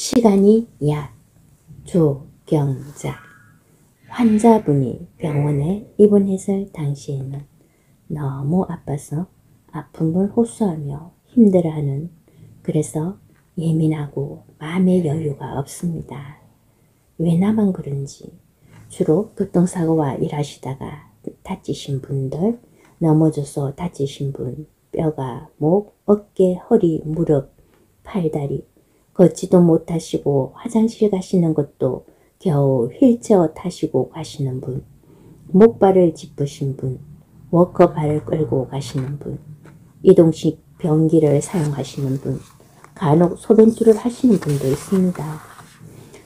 시간이 약 조경자. 환자분이 병원에 입원했을 당시에는 너무 아파서 아픔을 호소하며 힘들어하는, 그래서 예민하고 마음의 여유가 없습니다. 왜 나만 그런지 주로 교통사고와 일하시다가 다치신 분들, 넘어져서 다치신 분, 뼈가 목, 어깨, 허리, 무릎, 팔다리, 걷지도 못하시고 화장실 가시는 것도 겨우 휠체어 타시고 가시는 분, 목발을 짚으신 분, 워커발을 끌고 가시는 분, 이동식 변기를 사용하시는 분, 간혹 소변줄을 하시는 분도 있습니다.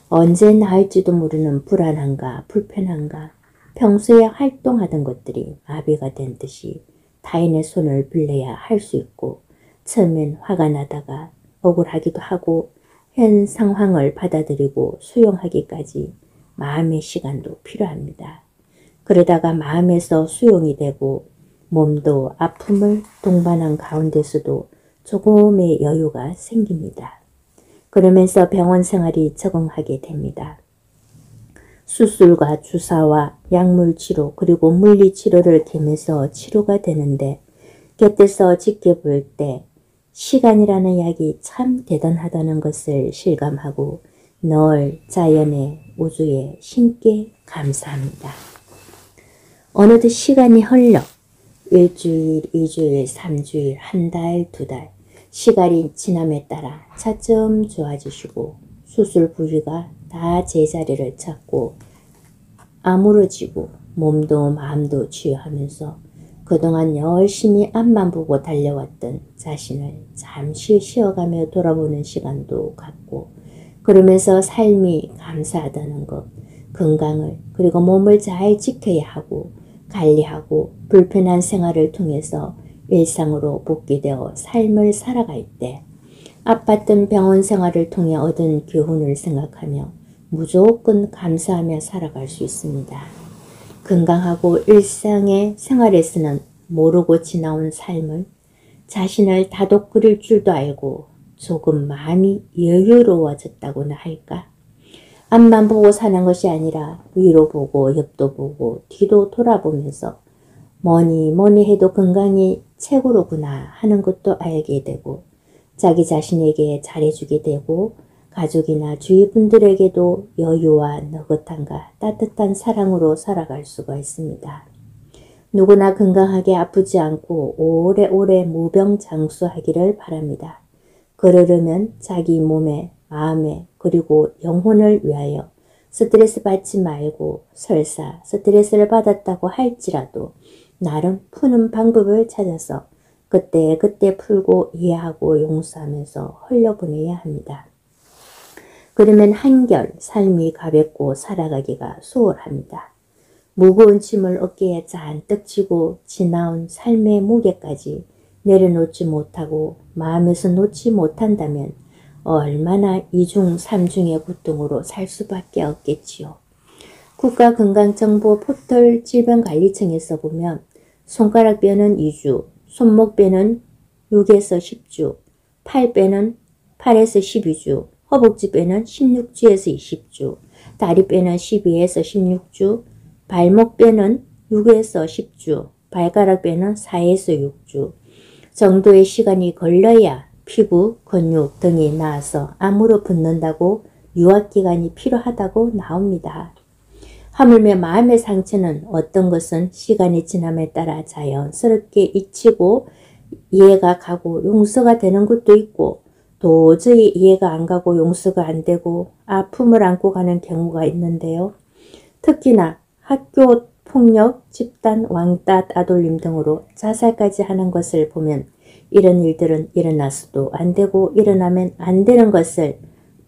언제 나을지도 모르는 불안함과 불편함과 평소에 활동하던 것들이 마비가 된 듯이 타인의 손을 빌려야 할 수 있고, 처음엔 화가 나다가 억울하기도 하고 현 상황을 받아들이고 수용하기까지 마음의 시간도 필요합니다. 그러다가 마음에서 수용이 되고 몸도 아픔을 동반한 가운데서도 조금의 여유가 생깁니다. 그러면서 병원 생활이 적응하게 됩니다. 수술과 주사와 약물치료 그리고 물리치료를 겸해서 치료가 되는데, 곁에서 지켜볼 때 시간이라는 약이 참 대단하다는 것을 실감하고 늘 자연의 우주에 신께 감사합니다. 어느덧 시간이 흘러 1주일, 2주일, 3주일, 한 달, 2달, 시간이 지남에 따라 차츰 좋아지시고 수술 부위가 다 제자리를 찾고 아물어지고 몸도 마음도 치유하면서 그동안 열심히 앞만 보고 달려왔던 자신을 잠시 쉬어가며 돌아보는 시간도 갖고, 그러면서 삶이 감사하다는 것, 건강을 그리고 몸을 잘 지켜야 하고 관리하고 불편한 생활을 통해서 일상으로 복귀되어 삶을 살아갈 때 아팠던 병원 생활을 통해 얻은 교훈을 생각하며 무조건 감사하며 살아갈 수 있습니다. 건강하고 일상의 생활에서는 모르고 지나온 삶을 자신을 다독거릴 줄도 알고 조금 마음이 여유로워졌다고나 할까? 앞만 보고 사는 것이 아니라 위로 보고 옆도 보고 뒤도 돌아보면서 뭐니 해도 건강이 최고로구나 하는 것도 알게 되고, 자기 자신에게 잘해주게 되고 가족이나 주위 분들에게도 여유와 느긋함과 따뜻한 사랑으로 살아갈 수가 있습니다. 누구나 건강하게 아프지 않고 오래오래 무병장수하기를 바랍니다. 그러려면 자기 몸에, 마음에 그리고 영혼을 위하여 스트레스 받지 말고, 설사 스트레스를 받았다고 할지라도 나름 푸는 방법을 찾아서 그때 풀고 이해하고 용서하면서 흘려보내야 합니다. 그러면 한결 삶이 가볍고 살아가기가 수월합니다. 무거운 짐을 어깨에 잔뜩 지고 지나온 삶의 무게까지 내려놓지 못하고 마음에서 놓지 못한다면 얼마나 이중 삼중의 고통으로 살 수밖에 없겠지요. 국가건강정보 포털 질병관리청에서 보면 손가락뼈는 2주, 손목뼈는 6에서 10주, 팔뼈는 8에서 12주, 허벅지뼈는 16주에서 20주, 다리뼈는 12에서 16주, 발목뼈는 6에서 10주, 발가락뼈는 4에서 6주 정도의 시간이 걸려야 피부, 근육 등이 나아서 암으로 붙는다고 유학기간이 필요하다고 나옵니다. 하물며 마음의 상처는 어떤 것은 시간이 지남에 따라 자연스럽게 잊히고 이해가 가고 용서가 되는 것도 있고, 도저히 이해가 안 가고 용서가 안 되고 아픔을 안고 가는 경우가 있는데요. 특히나 학교 폭력, 집단 왕따 따돌림 등으로 자살까지 하는 것을 보면 이런 일들은 일어나서도 안 되고 일어나면 안 되는 것을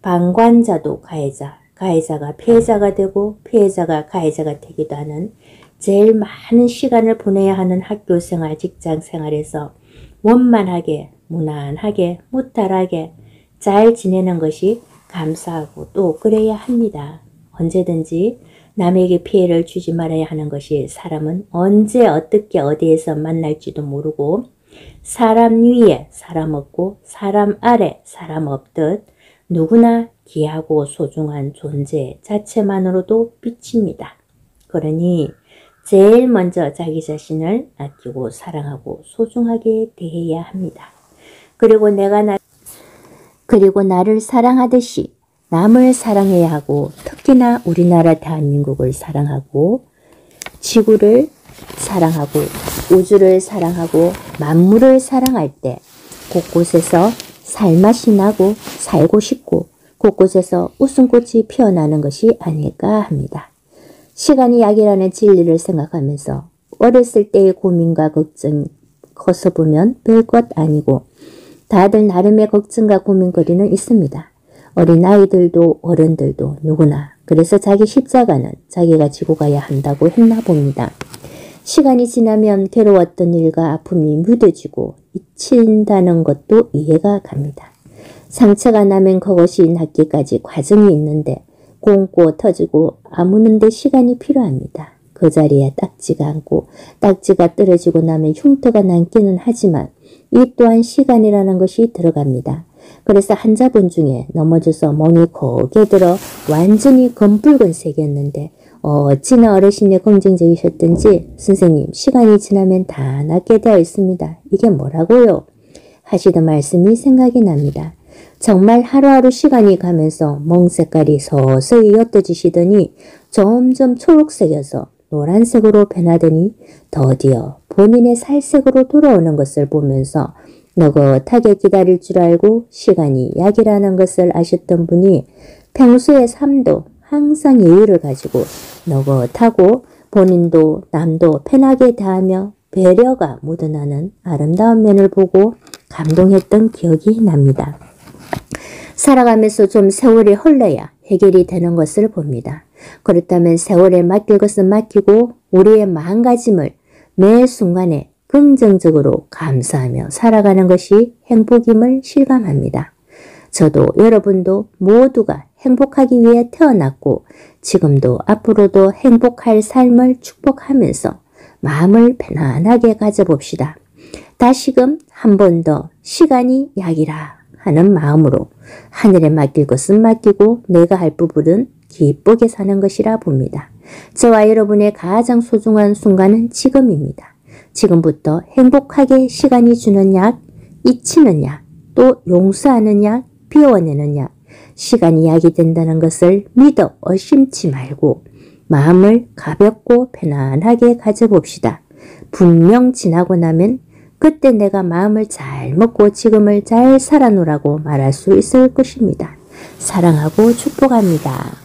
방관자도 가해자, 가해자가 피해자가 되고 피해자가 가해자가 되기도 하는, 제일 많은 시간을 보내야 하는 학교생활, 직장생활에서 원만하게, 무난하게, 무탈하게 잘 지내는 것이 감사하고 또 그래야 합니다. 언제든지 남에게 피해를 주지 말아야 하는 것이, 사람은 언제 어떻게 어디에서 만날지도 모르고 사람 위에 사람 없고 사람 아래 사람 없듯 누구나 귀하고 소중한 존재 자체만으로도 빛입니다. 그러니 제일 먼저 자기 자신을 아끼고 사랑하고 소중하게 대해야 합니다. 그리고 나를 사랑하듯이 남을 사랑해야 하고, 특히나 우리나라 대한민국을 사랑하고, 지구를 사랑하고, 우주를 사랑하고, 만물을 사랑할 때 곳곳에서 살맛이 나고 살고 싶고 곳곳에서 웃음꽃이 피어나는 것이 아닐까 합니다. 시간이 약이라는 진리를 생각하면서 어렸을 때의 고민과 걱정 커서 보면 별것 아니고 다들 나름의 걱정과 고민거리는 있습니다. 어린아이들도 어른들도 누구나. 그래서 자기 십자가는 자기가 지고 가야 한다고 했나 봅니다. 시간이 지나면 괴로웠던 일과 아픔이 무뎌지고 잊힌다는 것도 이해가 갑니다. 상처가 나면 그것이 낫기까지 과정이 있는데 곪고 터지고 아무는 데 시간이 필요합니다. 그 자리에 딱지가 앉고 딱지가 떨어지고 나면 흉터가 남기는 하지만 이 또한 시간이라는 것이 들어갑니다. 그래서 환자분 중에 넘어져서 몸이 고개 들어 완전히 검붉은색이었는데 어찌나 어르신이 긍정적이셨던지 선생님 시간이 지나면 다 낫게 되어 있습니다. 이게 뭐라고요? 하시던 말씀이 생각이 납니다. 정말 하루하루 시간이 가면서 멍 색깔이 서서히 옅어지시더니 점점 초록색에서 노란색으로 변하더니 더디어 본인의 살색으로 돌아오는 것을 보면서 느긋하게 기다릴 줄 알고 시간이 약이라는 것을 아셨던 분이 평소의 삶도 항상 예의를 가지고 느긋하고 본인도 남도 편하게 대하며 배려가 묻어나는 아름다운 면을 보고 감동했던 기억이 납니다. 살아가면서 좀 세월이 흘러야 해결이 되는 것을 봅니다. 그렇다면 세월에 맡길 것은 맡기고 우리의 마음가짐을 매 순간에 긍정적으로 감사하며 살아가는 것이 행복임을 실감합니다. 저도 여러분도 모두가 행복하기 위해 태어났고 지금도 앞으로도 행복할 삶을 축복하면서 마음을 편안하게 가져봅시다. 다시금 한 번 더 시간이 약이라 하는 마음으로 하늘에 맡길 것은 맡기고 내가 할 부분은 기쁘게 사는 것이라 봅니다. 저와 여러분의 가장 소중한 순간은 지금입니다. 지금부터 행복하게 시간이 주는 약, 잊히는 약, 또 용서하는 약, 비워내는 약, 시간이 약이 된다는 것을 믿어 의심치 말고 마음을 가볍고 편안하게 가져봅시다. 분명 지나고 나면 그때 내가 마음을 잘 먹고 지금을 잘 살아노라고 말할 수 있을 것입니다. 사랑하고 축복합니다.